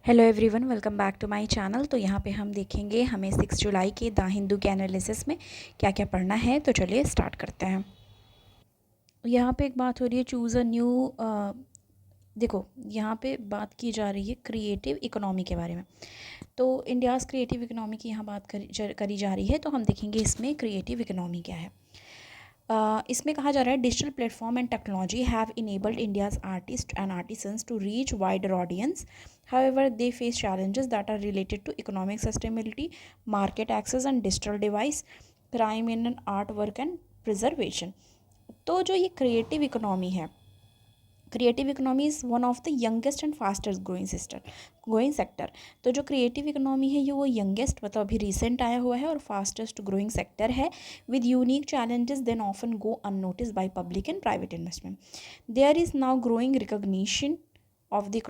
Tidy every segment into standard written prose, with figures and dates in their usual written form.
Hello everyone, welcome back to my channel. तो यहाँ पे हम देखेंगे हमें 6 जुलाई के द हिंदू के एनालिसिस में क्या क्या पढ़ना है। तो चलिए स्टार्ट करते हैं। यहाँ पे एक बात हो रही है, चूज़ अ न्यू। देखो, यहाँ पे बात की जा रही है क्रिएटिव इकोनॉमी के बारे में। तो इंडियाज़ क्रिएटिव इकोनॉमी की यहाँ बात करी जा रही है। तो हम देखेंगे इसमें क्रिएटिव इकोनॉमी क्या है। इसमें कहा जा रहा है digital platform and technology have enabled India's artist and artisans to reach wider audience. However, they face challenges that are related to economic sustainability, market access and digital device, crime in artwork and preservation. तो जो ये creative economy है, creative economy is one of the youngest and fastest growing sector. तो जो creative economy है ये वो youngest मतलब अभी रिसेंट आया हुआ है और फास्टेस्ट ग्रोइंग सेक्टर है with unique challenges then often go unnoticed by public and private investment. There is now growing recognition of the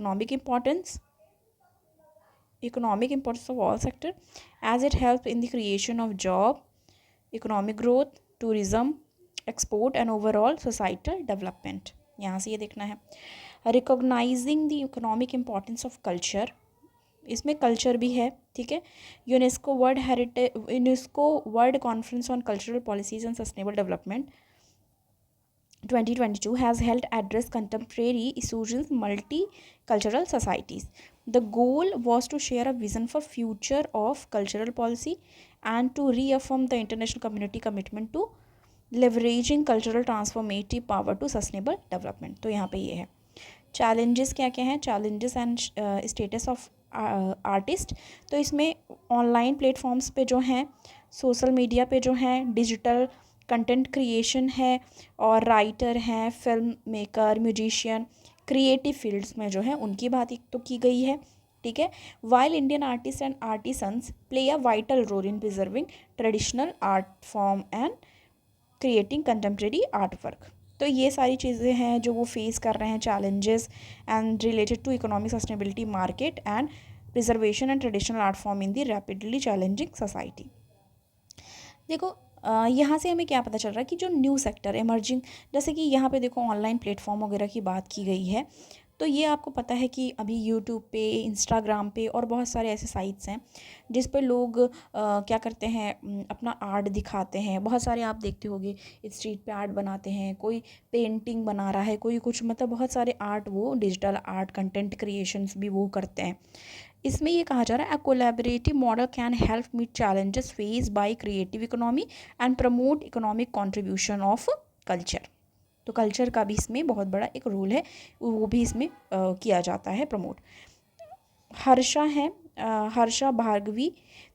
economic importance of all sector as it helps in the creation of job, economic growth, tourism, export and overall societal development. यहाँ से ये देखना है. Recognizing the economic importance of culture, इसमें culture भी है, ठीक है. UNESCO world conference on cultural policies and sustainable development 2022 has helped address contemporary issues in multicultural societies. The goal was to share a vision for future of cultural policy and to reaffirm the international community commitment to leveraging cultural transformative power to sustainable development. तो यहाँ पे ये है. Challenges क्या क्या हैं, challenges and status of artist. तो इसमें ऑनलाइन प्लेटफॉर्म्स पे जो हैं, सोशल मीडिया पे जो हैं, डिजिटल कंटेंट क्रिएशन है और राइटर हैं, film maker, musician, creative fields में जो है उनकी बात तो की गई है, ठीक है. While Indian artist and artisans play a vital role in preserving traditional art form and creating contemporary art work. तो ये सारी चीज़ें हैं जो वो फेस कर रहे हैं, challenges and related to economic sustainability, market and preservation and traditional art form in the rapidly challenging society. देखो, यहाँ से हमें क्या पता चल रहा है कि जो न्यू सेक्टर इमर्जिंग, जैसे कि यहाँ पे देखो ऑनलाइन प्लेटफॉर्म वगैरह की बात की गई है. तो ये आपको पता है कि अभी यूट्यूब पे, इंस्टाग्राम पे और बहुत सारे ऐसे साइट्स हैं जिस पे लोग क्या करते हैं, अपना आर्ट दिखाते हैं. बहुत सारे आप देखते होंगे स्ट्रीट पे आर्ट बनाते हैं, कोई पेंटिंग बना रहा है, कोई कुछ, मतलब बहुत सारे आर्ट, वो डिजिटल आर्ट कंटेंट क्रिएशंस भी वो करते हैं. इसमें ये कहा जा रहा है a collaborative model can help meet challenges face by creative economy and promote economic contribution of culture. तो कल्चर का भी इसमें बहुत बड़ा एक रोल है, वो भी इसमें किया जाता है, प्रमोट. हर्षा है, हर्षा भार्गवी,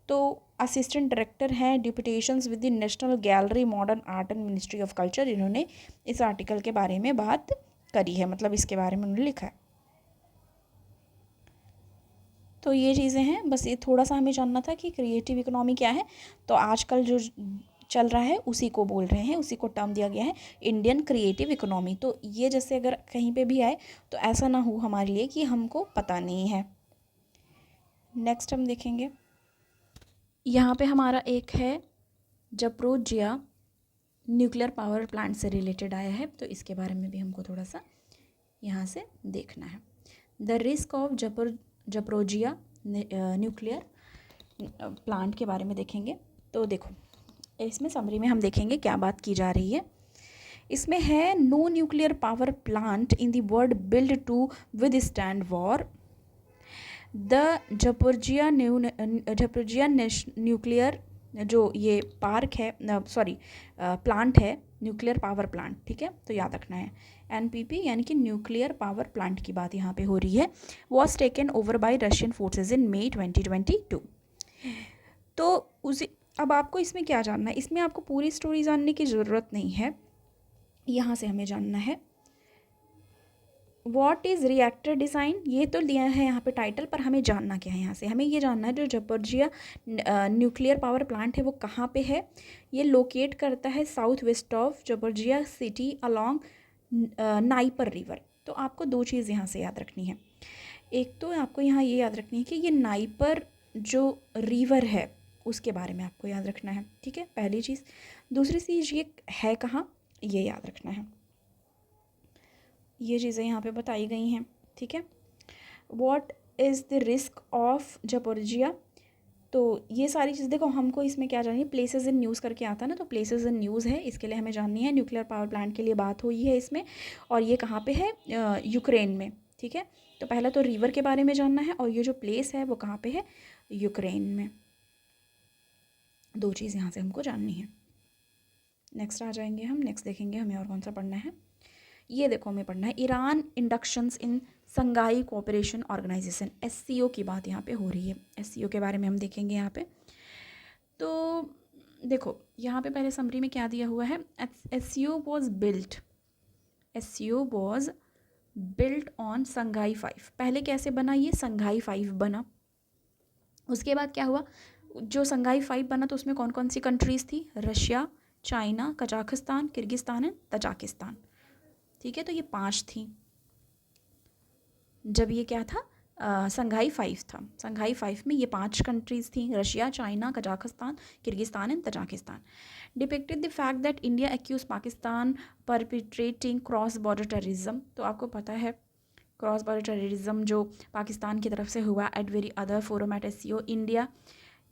तो असिस्टेंट डायरेक्टर हैं deputations with the national gallery modern art and ministry of culture. इन्होंने इस आर्टिकल के बारे में बात करी है, मतलब इसके बारे में उन्होंने लिखा है. तो ये चीज़ें हैं, बस ये थोड़ा सा हमें जानना था कि क्रिएटिव इकोनॉमी क्या है. तो आजकल जो चल रहा है उसी को बोल रहे हैं, उसी को टर्म दिया गया है इंडियन क्रिएटिव इकोनॉमी. तो ये जैसे अगर कहीं पे भी आए तो ऐसा ना हो हमारे लिए कि हमको पता नहीं है. नेक्स्ट हम देखेंगे, यहाँ पे हमारा एक है जपरोजिया न्यूक्लियर पावर प्लांट से रिलेटेड आया है. तो इसके बारे में भी हमको थोड़ा सा यहाँ से देखना है. The risk of Zaporizhzhia nuclear plant के बारे में देखेंगे. तो देखो, इसमें समरी में हम देखेंगे क्या बात की जा रही है. इसमें है no nuclear power plant in the world build to withstand war. The Zaporizhzhia nuclear जो ये पार्क है, सॉरी प्लांट है, न्यूक्लियर पावर प्लांट, ठीक है. तो याद रखना है एनपीपी यानी कि न्यूक्लियर पावर प्लांट की बात यहाँ पे हो रही है. Was taken over by Russian forces in May 2022. तो उसी, अब आपको इसमें क्या जानना है, इसमें आपको पूरी स्टोरी जानने की ज़रूरत नहीं है. यहाँ से हमें जानना है व्हाट इज़ रिएक्टर डिज़ाइन. ये तो दिया है यहाँ पे टाइटल, पर हमें जानना क्या है यहाँ से, हमें ये जानना है जो जपोर्जिया न्यूक्लियर पावर प्लांट है वो कहाँ पे है. ये लोकेट करता है south west of Zaporizhzhia city along Dnieper river. तो आपको दो चीज़ यहाँ से याद रखनी है. एक तो आपको यहाँ ये याद रखनी है कि ये नाइपर जो रिवर है उसके बारे में आपको याद रखना है, ठीक है, पहली चीज़. दूसरी चीज़ ये है कहाँ, ये याद रखना है. ये चीज़ें यहाँ पे बताई गई हैं, ठीक है. What is the risk of Zaporizhzhia. तो ये सारी चीज़ देखो, हमको इसमें क्या जाननी है, प्लेसेस इन न्यूज़ करके आता है ना, तो प्लेसेस इन न्यूज़ है, इसके लिए हमें जाननी है। न्यूक्लियर पावर प्लांट के लिए बात हुई है इसमें, और ये कहाँ पे है, यूक्रेन में। ठीक है, तो पहला तो रिवर के बारे में जानना है, और ये जो प्लेस है वो कहाँ पे है, यूक्रेन में। दो चीज़ यहाँ से हमको जाननी है। नेक्स्ट आ जाएंगे हम, नेक्स्ट देखेंगे हमें और कौन सा पढ़ना है। ये देखो हमें पढ़ना है ईरान इंडक्शंस इन संघाई कोऑपरेशन ऑर्गेनाइजेशन, SCO की बात यहाँ पे हो रही है। SCO के बारे में हम देखेंगे यहाँ पे। तो देखो यहाँ पे पहले समरी में क्या दिया हुआ है, SCO वॉज बिल्ट ऑन संघाई 5। पहले कैसे बना, ये संघाई 5 बना। उसके बाद क्या हुआ, जो संघाई 5 बना तो उसमें कौन कौन सी कंट्रीज़ थी, Russia, China, Kazakhstan, Kyrgyzstan and Tajikistan. ठीक है, तो ये 5 थी जब ये क्या था, संघाई 5 था। संघाई 5 में ये 5 कंट्रीज़ थी, Russia, China, Kazakhstan, Kyrgyzstan and Tajikistan. Depicted the fact that India accuse Pakistan perpetrating cross border terrorism. तो आपको पता है क्रॉस बॉर्डर टेररिज्म जो पाकिस्तान की तरफ से हुआ at every other forum at SCO।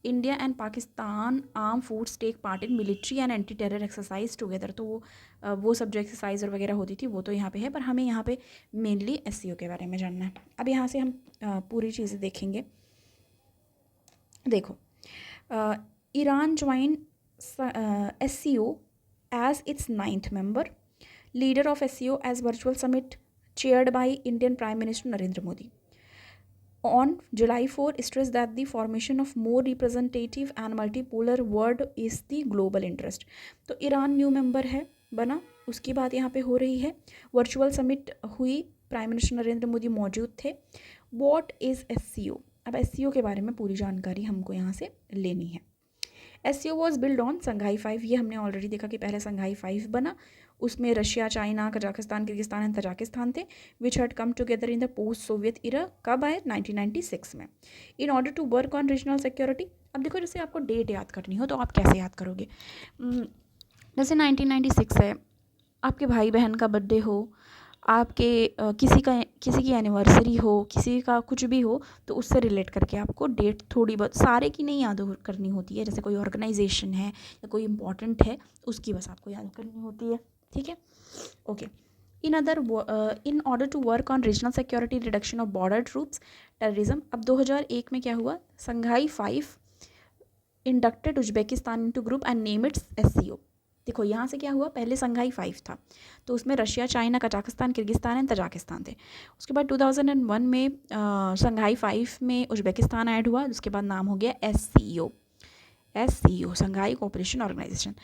India and Pakistan arm force take part in military and anti terror exercise together. तो वो सब जो एक्सरसाइज और वगैरह होती थी वो तो यहाँ पे है, पर हमें यहाँ पे मेनली SCO के बारे में जानना है। अब यहाँ से हम पूरी चीज़ें देखेंगे। देखो Iran join SCO as its 9th member, leader of SCO as virtual summit chaired by Indian Prime Minister Narendra Modi. On July 4, stressed that the formation of more representative and multipolar world is the global interest. तो Iran new member है बना, उसकी बात यहाँ पे हो रही है। वर्चुअल समिट हुई, प्राइम मिनिस्टर नरेंद्र मोदी मौजूद थे। What is SCO? अब SCO के बारे में पूरी जानकारी हमको यहाँ से लेनी है। SCO वॉज बिल्ड ऑन संघाई 5। ये हमने ऑलरेडी देखा कि पहले संघाई 5 बना, उसमें Russia, China, Kazakhstan, Kyrgyzstan and Tajikistan थे, which had come together in the post Soviet era. कब आए, 1996 में। In order to work on regional security. अब देखो जैसे आपको डेट याद करनी हो तो आप कैसे याद करोगे, जैसे 1996 है, आपके भाई बहन का बर्थडे हो, आपके किसी की एनिवर्सरी हो, किसी का कुछ भी हो, तो उससे रिलेट करके आपको डेट थोड़ी बहुत, सारे की नहीं याद करनी होती है। जैसे कोई ऑर्गेनाइजेशन है या कोई इंपॉर्टेंट है उसकी बस आपको याद करनी होती है। ठीक है, okay. In order to work on regional security, reduction of border troops, terrorism. अब 2001 में क्या हुआ, Shanghai 5 inducted Uzbekistan into group and name its SCO। देखो यहाँ से क्या हुआ, पहले संघाई 5 था तो उसमें Russia, China, Kazakhstan, Kyrgyzstan and Tajikistan थे। उसके बाद 2001 में संघाई 5 में उज्बेकिस्तान ऐड हुआ, उसके बाद नाम हो गया SCO, Shanghai cooperation organisation.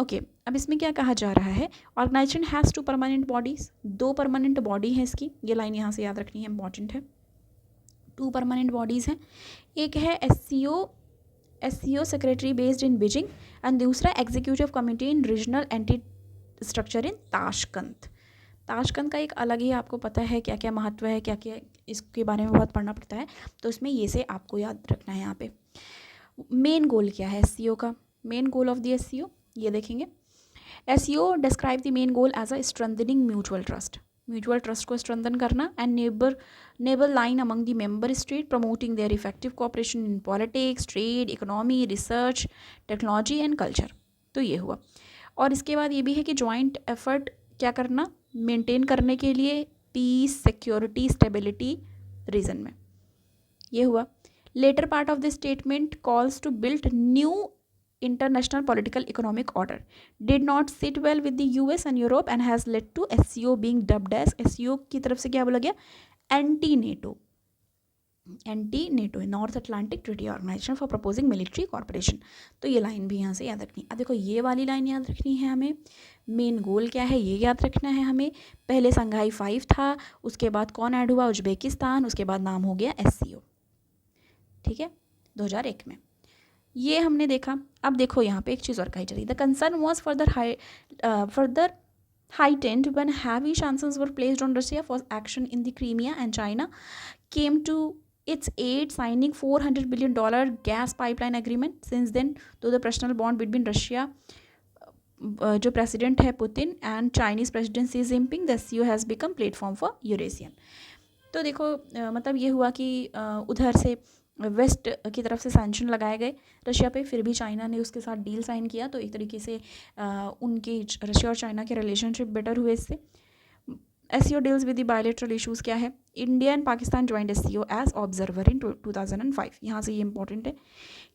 Okay, अब इसमें क्या कहा जा रहा है, organisation has 2 permanent bodies, 2 permanent body है इसकी, ये लाइन यहाँ से याद रखनी है, इंपॉर्टेंट है। 2 परमानेंट बॉडीज़ हैं, एक है SCO secretary based in Beijing and दूसरा executive committee in regional anti structure in Tashkent. Tashkent का एक अलग ही आपको पता है क्या क्या महत्व है, क्या क्या इसके बारे में बहुत पढ़ना पड़ता है, तो इसमें ये से आपको याद रखना है। यहाँ पे मेन गोल क्या है SCO का, main goal of the SCO ये देखेंगे। SCO describe the main goal as a strengthening mutual trust को स्ट्रेंथन करना and neighbourliness among the member state, promoting their effective cooperation in politics, trade, economy, research, technology and culture. तो ये हुआ, और इसके बाद ये भी है कि जॉइंट एफर्ट क्या करना, मेंटेन करने के लिए पीस, सिक्योरिटी, स्टेबिलिटी रीजन में, ये हुआ। Latter part of the statement calls to build new international political economic order did not sit well with the US and Europe and has led to SCO being dubbed as, SCO की तरफ से क्या बोला गया, anti NATO North Atlantic Treaty Organisation for proposing military corporation. तो ये line भी यहाँ से याद रखनी। अब देखो ये वाली लाइन याद रखनी है हमें, मेन गोल क्या है ये याद रखना है हमें। पहले संघाई 5 था, उसके बाद कौन ऐड हुआ, उज्बेकिस्तान, उसके बाद नाम हो गया SCO। ठीक है, 2001 में ये हमने देखा। अब देखो यहाँ पे एक चीज़ और कही जा रही, the concern was further heightened when heavy sanctions were placed on Russia for action in the Crimea, and China came to its aid, signing $400 billion gas pipeline agreement. Since then, though the personal bond between Russia जो president है Putin and Chinese president C Jinping, the SCO has become platform for Eurasian. तो देखो मतलब ये हुआ कि उधर से वेस्ट की तरफ से सैंक्शन लगाए गए रशिया पे, फिर भी चाइना ने उसके साथ डील साइन किया, तो एक तरीके से उनकी रशिया और चाइना के रिलेशनशिप बेटर हुए इससे। SCO deals with the bilateral issues क्या है, India and Pakistan joint SCO as observer in 2005। यहाँ से ये इंपॉर्टेंट है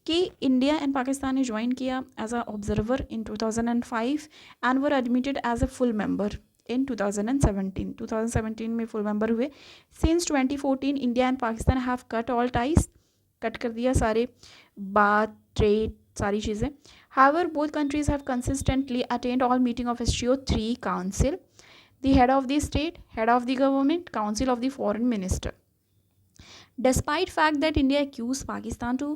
कि इंडिया एंड पाकिस्तान ने ज्वाइन किया as a observer in 2005 and were admitted as a full member in 2017 में फुल मेंबर हुए। Since 2014 India and Pakistan have cut all ties, cut कर दिया सारे बात, ट्रेड, सारी चीज़ें। However both countries have consistently attend all meeting of SCO 3 council, the head of the state, head of the government, council of the foreign minister. Despite fact that India accused Pakistan to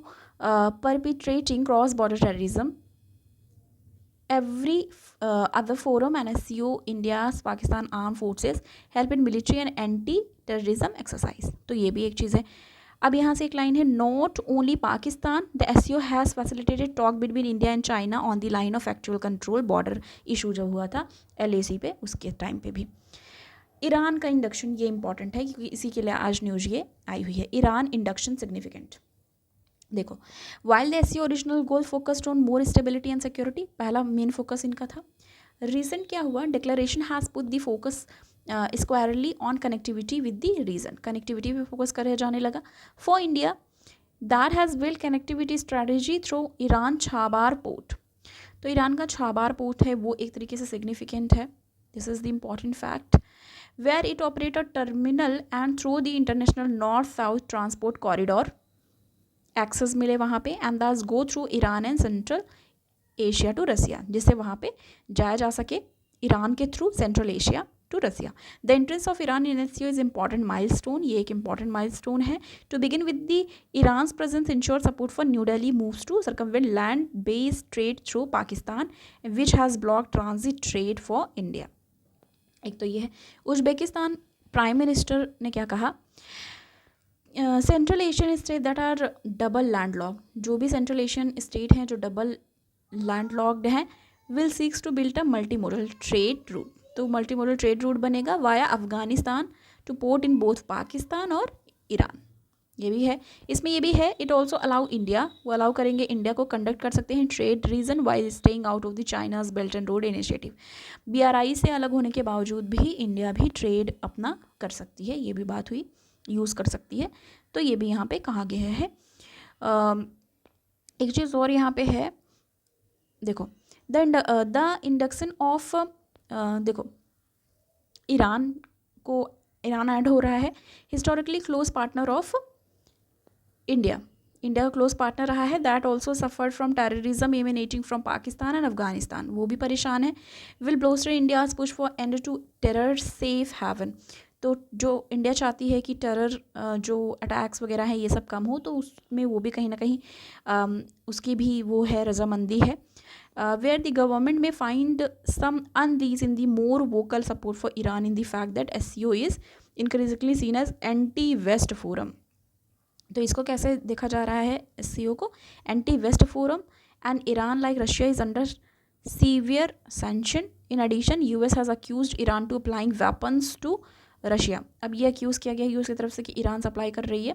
perpetrating cross-border terrorism, every other forum and SCO India's Pakistan armed forces help in military and anti-terrorism exercise. तो ये भी एक चीज़ है। अब यहाँ से एक line है, not only Pakistan, the SCO has facilitated talk between India and China on the line of actual control. Border issue जब हुआ था LAC पे, उसके टाइम पे भी। ईरान का इंडक्शन, ये इंपॉर्टेंट है क्योंकि इसी के लिए आज न्यूज़ ये आई हुई है। Iran induction significant. देखो, while the SCO original goal focused on more stability and security, पहला मेन फोकस इनका था। रिसेंट क्या हुआ, declaration has put the focus squarely on connectivity with the region, connectivity पे फोकस करे जाने लगा। For India that has build connectivity strategy through Iran Chabahar port, तो ईरान का छाबार पोर्ट है वो एक तरीके से सिग्निफिकेंट है। This is the important fact, where it operate a terminal and through the international north south transport corridor access मिले वहाँ पे, and that's go through Iran and central Asia to Russia, जिससे वहाँ पे जाया जा सके ईरान के through central Asia to Russia. The entrance of Iran in SCO is important milestone, ये एक इंपॉर्टेंट माइलस्टोन है। To begin with the Iran's presence ensure support for New Delhi moves to circumvent land based trade through Pakistan which has block transit trade for India. एक तो ये है। Uzbekistan prime minister ने क्या कहा, central Asian state that are double land lock, जो भी central Asian state हैं जो डबल लैंड लॉक्ड हैं, will seeks to build a multi modal trade route, तो मल्टी मोडल ट्रेड रूट बनेगा via Afghanistan to port in both Pakistan और Iran. ये भी है, इसमें ये भी है, इट ऑल्सो अलाउ इंडिया, वो अलाउ करेंगे इंडिया को कंडक्ट कर सकते हैं trade region while staying out of the China's belt and road initiative. BRI से अलग होने के बावजूद भी इंडिया भी ट्रेड अपना कर सकती है, ये भी बात हुई, यूज़ कर सकती है, तो ये भी यहाँ पे कहा गया है। एक चीज़ और यहाँ पे है, देखो द इंडक्शन ऑफ, देखो ईरान ऐड हो रहा है, historically close partner of India का क्लोज पार्टनर रहा है, that also suffered from terrorism emanating from Pakistan and Afghanistan, वो भी परेशान है। Will bolster India's push for end to terror safe haven, तो जो इंडिया चाहती है कि टेरर जो अटैक्स वगैरह हैं ये सब कम हो, तो उसमें वो भी कहीं ना कहीं उसकी भी वो है, रजामंदी है। वेयर द गवर्नमेंट में find some unease in the more vocal support for Iran in the fact that SCO is increasingly seen as anti west forum, तो इसको कैसे देखा जा रहा है SCO को, anti west forum, and Iran like Russia is under severe sanction. In addition US has accused Iran to applying weapons to Russia, अब ये अक्यूज़ किया गया यूएस की तरफ से कि ईरान सप्लाई कर रही है,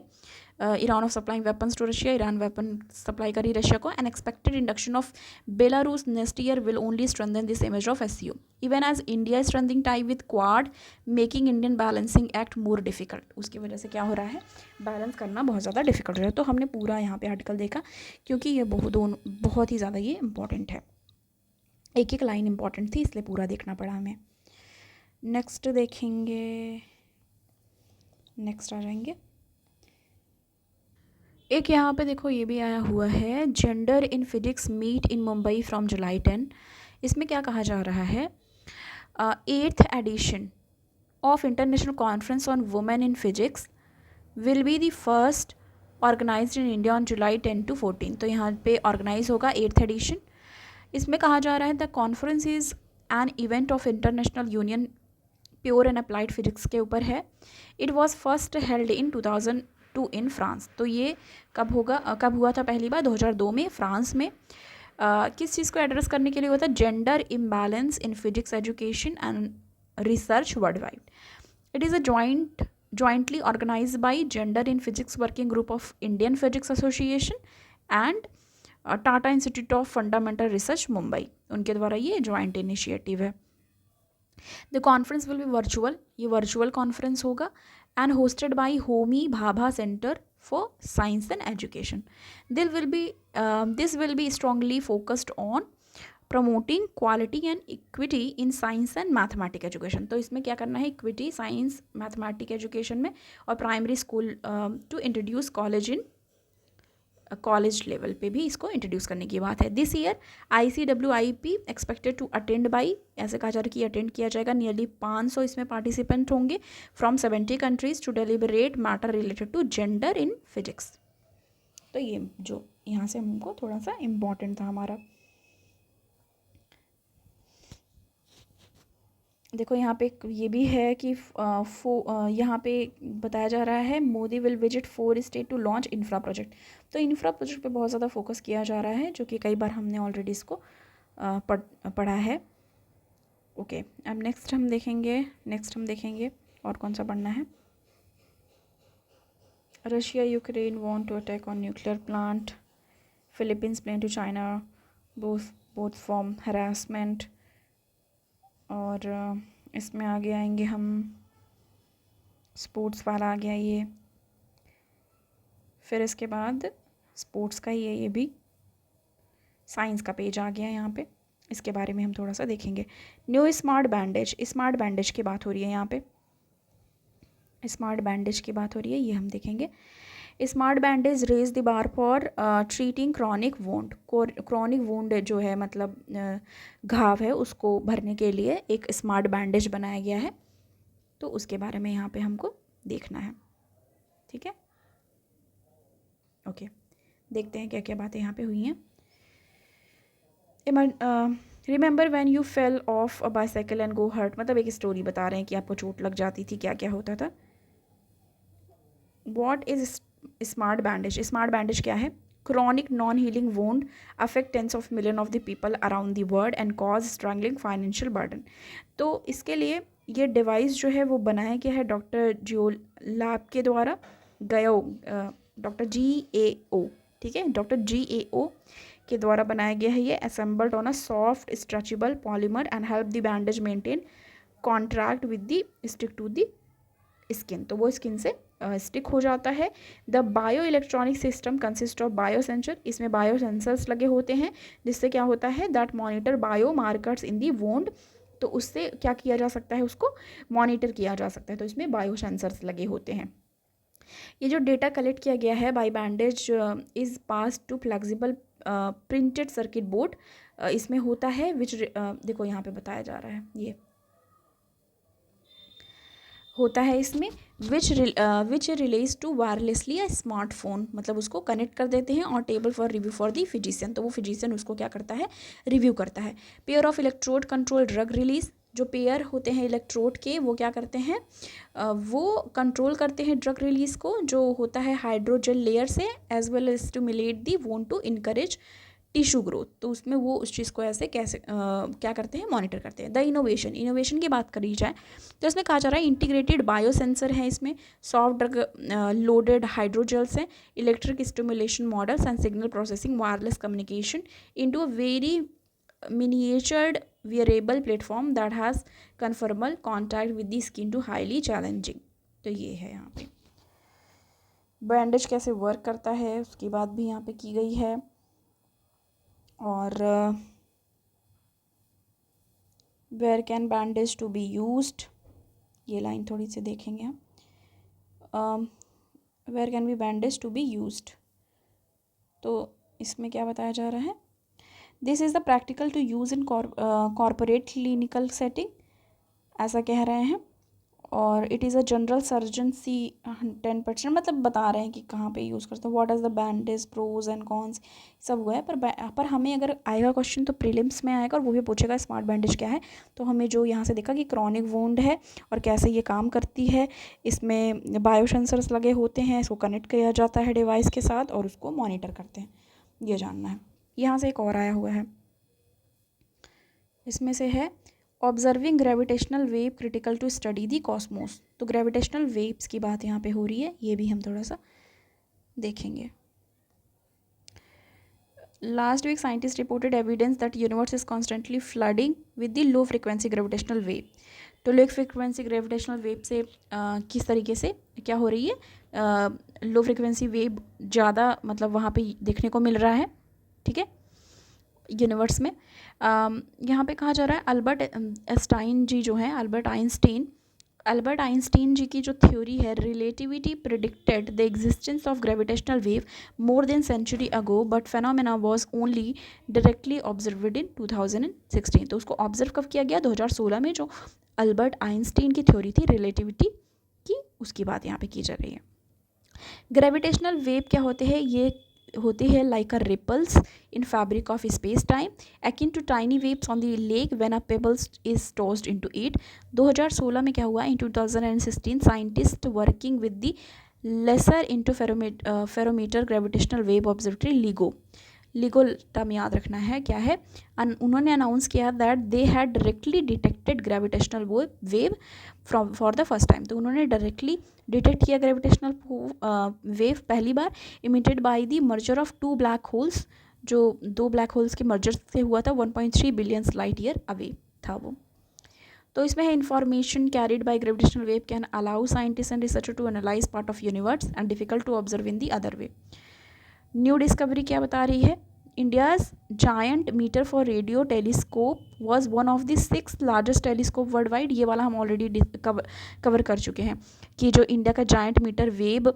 Iran of supplying weapons to Russia, Iran weapon supply करी रशिया को। An expected induction of Belarus next year will only strengthen this image of SCO even as India strengthening tie with Quad making Indian balancing act more difficult, उसकी वजह से क्या हो रहा है, balance करना बहुत ज़्यादा डिफिकल्ट हो रहा है। तो हमने पूरा यहाँ पे आर्टिकल देखा क्योंकि ये बहुत ही ज़्यादा ये इंपॉर्टेंट है, एक एक लाइन इंपॉर्टेंट थी इसलिए पूरा देखना पड़ा हमें। नेक्स्ट देखेंगे, नेक्स्ट आ जाएंगे, एक यहाँ पे देखो ये भी आया हुआ है, gender in physics meet in Mumbai from July 10। इसमें क्या कहा जा रहा है, 8th edition of international conference on women in physics will be the first organised in India on July 10 to 14। तो यहाँ पे ऑर्गेनाइज होगा 8th एडिशन। इसमें कहा जा रहा है the conference is an event of international union pure and applied physics के ऊपर है। It was first held in 2002 in France. तो ये कब हुआ था पहली बार, 2002 में फ्रांस में। किस चीज़ को एड्रेस करने के लिए हुआ था, gender imbalance in physics education and research world wide. It is a joint jointly organized by Gender in Physics Working Group of Indian Physics Association and Tata institute of fundamental research Mumbai, उनके द्वारा ये joint initiative है. The conference will be virtual, ये virtual conference होगा and hosted by Homi Bhabha centre for science and education. This will be strongly focused on promoting quality and equity in science and mathematic education. तो इसमें क्या करना है, equity science mathematic education में और primary school to introduce college in college level पे भी इसको इंट्रोड्यूस करने की बात है. This year ICWIP expected to attend by, ऐसे कहा जा रहा है कि अटेंड किया जाएगा. नियरली 500 इसमें पार्टिसिपेंट होंगे from 70 countries to deliberate matter related to gender in physics. तो ये जो यहाँ से हमको थोड़ा सा इम्पॉर्टेंट था हमारा. देखो यहाँ पे ये भी है कि यहाँ पे बताया जा रहा है Modi will visit 4 state to launch infra project. तो इंफ्रा प्रोजेक्ट पे बहुत ज़्यादा फोकस किया जा रहा है, जो कि कई बार हमने ऑलरेडी इसको पढ़ा है. ओके, अब नेक्स्ट हम देखेंगे और कौन सा पढ़ना है. Russia Ukraine want to attack on nuclear plant, Philippines plane to China both form harassment. और इसमें आगे आएंगे हम, स्पोर्ट्स वाला आ गया ये. फिर इसके बाद स्पोर्ट्स का ही है, ये भी साइंस का पेज आ गया यहाँ पे. इसके बारे में हम थोड़ा सा देखेंगे. न्यू स्मार्ट बैंडेज की बात हो रही है यहाँ पे. स्मार्ट बैंडेज की बात हो रही है, ये हम देखेंगे. Smart bandage raise the bar for treating chronic wound. Chronic wound जो है मतलब घाव है, उसको भरने के लिए एक स्मार्ट बैंडेज बनाया गया है. तो उसके बारे में यहाँ पे हमको देखना है. ठीक है, ओके. देखते हैं क्या क्या बातें यहाँ पे हुई हैं. Remember when you fell off a bicycle and go hurt, मतलब एक स्टोरी बता रहे हैं कि आपको चोट लग जाती थी, क्या क्या होता था. वॉट इज स्मार्ट बैंडेज क्या है. Chronic non healing wound affect tens of million of the people around the world and cause struggling financial burden. तो इसके लिए ये डिवाइस जो है वो बनाया गया है डॉक्टर जियोलैब के द्वारा, डॉक्टर GAO, ठीक है, डॉक्टर GAO के द्वारा बनाया गया है. ये assembled on a soft stretchable polymer and help the bandage maintain contract with the stick to the skin. तो वो स्किन से स्टिक हो जाता है. The bioelectronic system consist of biosensor. इसमें बायो सेंसर्स लगे होते हैं, जिससे क्या होता है that monitor biomarkers in the wound. तो उससे क्या किया जा सकता है, उसको मॉनिटर किया जा सकता है. तो इसमें बायो सेंसर्स लगे होते हैं. ये जो डेटा कलेक्ट किया गया है by bandage is pass to flexible printed circuit board. इसमें होता है विच देखो यहाँ पे बताया जा रहा है, ये होता है इसमें which relays to wirelessly a smartphone, मतलब उसको कनेक्ट कर देते हैं और table for review for the physician. तो वो फिजिशियन उसको क्या करता है, रिव्यू करता है. Pair of electrode control drug release. जो पेयर होते हैं इलेक्ट्रोड के, वो क्या करते हैं, वो कंट्रोल करते हैं ड्रग रिलीज को, जो होता है हाइड्रोजल लेयर से, as well as stimulate the wound to encourage tissue growth. तो उसमें वो उस चीज़ को ऐसे कैसे क्या करते हैं, मॉनिटर करते हैं. द इनोवेशन की बात करी जाए तो इसमें कहा जा रहा है इंटीग्रेटेड बायो सेंसर है इसमें, सॉफ्ट ड्रग लोडेड हाइड्रोजेल्स हैं, electric stimulation models and signal processing, wireless communication into a very miniaturised variable platform that has conformal contact with the skin to highly challenging. तो ये है यहाँ पे bandage कैसे work करता है, उसकी बात भी यहाँ पे की गई है. और where can bandage to be used, ये लाइन थोड़ी सी देखेंगे हम. Where can be bandage to be used, तो इसमें क्या बताया जा रहा है, this is the practical to use in corporate clinical setting, ऐसा कह रहे हैं. और it is a general surgeons 10%, मतलब बता रहे हैं कि कहाँ पे यूज़ करते हैं. What is the bandage, pros and cons, सब हुआ है. पर हमें अगर आएगा क्वेश्चन तो प्रीलिम्स में आएगा और वो भी पूछेगा स्मार्ट बैंडेज क्या है. तो हमें जो यहाँ से देखा कि क्रॉनिक वोंड है और कैसे ये काम करती है, इसमें बायो सेंसर्स लगे होते हैं, इसको कनेक्ट किया जाता है डिवाइस के साथ और उसको मॉनिटर करते हैं, ये जानना है. यहाँ से एक और आया हुआ है, इसमें से है observing gravitational wave critical to study the cosmos. तो ग्रेविटेशनल वेव्स की बात यहाँ पे हो रही है, ये भी हम थोड़ा सा देखेंगे। Last week, scientists reported evidence that universe is constantly flooding with the low frequency gravitational wave. तो लो फ्रिक्वेंसी ग्रेविटेशनल वेव से किस तरीके से क्या हो रही है, लो फ्रिक्वेंसी वेव ज़्यादा मतलब वहाँ पे देखने को मिल रहा है, ठीक है, यूनिवर्स में। यहाँ पे कहा जा रहा है अल्बर्ट आइंस्टाइन जी जो हैं, अल्बर्ट आइंस्टीन जी की जो थ्योरी है, relativity predicted the existence of gravitational wave more than century ago but phenomena was only directly observed in 2016। तो उसको ऑब्जर्व कब किया गया, 2016 में, जो अल्बर्ट आइंस्टीन की थ्योरी थी रिलेटिविटी की, उसकी बात यहाँ पे की जा रही है। ग्रेविटेशनल वेव क्या होते हैं, ये होती है like a ripples in fabric of space time akin to tiny waves on the lake when a pebble is tossed into it। 2016 में क्या हुआ, in 2016 scientist working with the laser interferometer gravitational wave observatory LIGO term याद रखना है क्या है, उन्होंने announce किया that they had directly detected gravitational wave from for the first time. तो उन्होंने डायरेक्टली डिटेक्ट किया ग्रेविटेशनल वेव पहली बार, emitted by the merger of two black holes, जो दो ब्लैक होल्स के मर्जर से हुआ था, 1.3 बिलियन लाइट ईयर अवे था वो। तो इसमें है information carried by gravitational wave can allow scientist and researcher to analyse part of universe and difficult to observe in the other way. New discovery क्या बता रही है, India's giant metre for radio telescope was one of the 6 largest telescope worldwide. ये वाला हम already cover कर चुके हैं कि जो इंडिया का जायंट मीटर वेव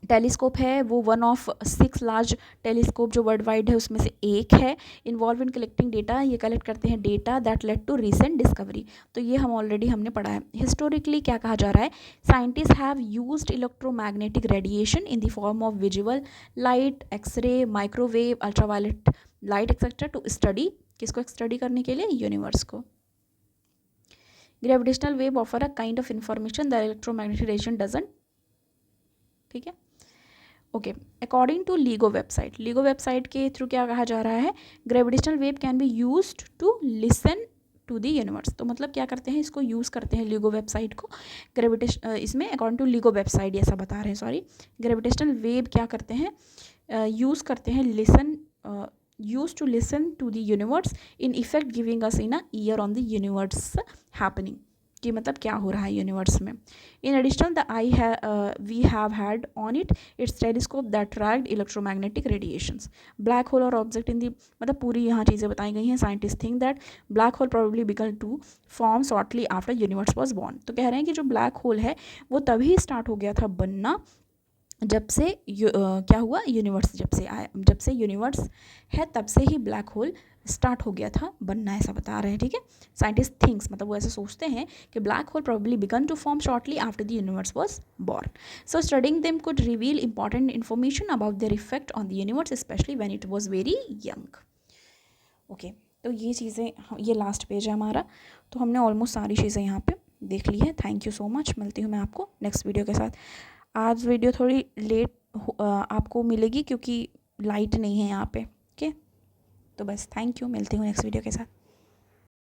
टेलीस्कोप है वो 1 ऑफ 6 लार्ज टेलीस्कोप जो वर्ल्ड वाइड है उसमें से एक है। इन्वॉल्व इन कलेक्टिंग डेटा, ये कलेक्ट करते हैं data that led to recent discovery. तो ये हम ऑलरेडी हमने पढ़ा है। हिस्टोरिकली क्या कहा जा रहा है, scientist have used electromagnetic radiation in the form of visual light, X ray, microwave, ultraviolet light etcetera to study, किसको स्टडी करने के लिए, यूनिवर्स को। Gravitational wave offer a kind of information that electromagnetic radiation doesn't, ठीक है, okay. According to LIGO website के through क्या कहा जा रहा है, gravitational wave can be used to listen to the universe. तो मतलब क्या करते हैं, इसको यूज़ करते हैं लीगो वेबसाइट को, इसमें अकॉर्डिंग टू लीगो वेबसाइट ऐसा बता रहे हैं, सॉरी, ग्रेविटेशनल वेव क्या करते हैं, यूज़ करते हैं use to listen to the universe in effect giving us in a ear on the universe happening, कि मतलब क्या हो रहा है यूनिवर्स में। In additional the we have had on its telescope that tracked electromagnetic radiations. Black hole और object in the, मतलब पूरी यहाँ चीज़ें बताई गई हैं। Scientist think that black hole probably began to form shortly after universe was born. तो कह रहे हैं कि जो ब्लैक होल है वो तभी स्टार्ट हो गया था बनना जब से क्या हुआ, यूनिवर्स जब से आया, जब से यूनिवर्स है तब से ही ब्लैक होल स्टार्ट हो गया था बनना, ऐसा बता रहे हैं, ठीक है। साइंटिस्ट थिंक्स, मतलब वो ऐसा सोचते हैं कि black hole probably began to form shortly after the universe was born. So studying them could reveal important information about their effect on the universe especially when it was very young. Okay, तो ये चीज़ें, ये last page है हमारा, तो हमने almost सारी चीज़ें यहाँ पे देख ली है। थैंक यू सो मच, मिलती हूँ मैं आपको नेक्स्ट वीडियो के साथ। आज वीडियो थोड़ी लेट आपको मिलेगी क्योंकि लाइट नहीं है यहाँ पे, ओके। तो बस थैंक यू, मिलती हूँ नेक्स्ट वीडियो के साथ।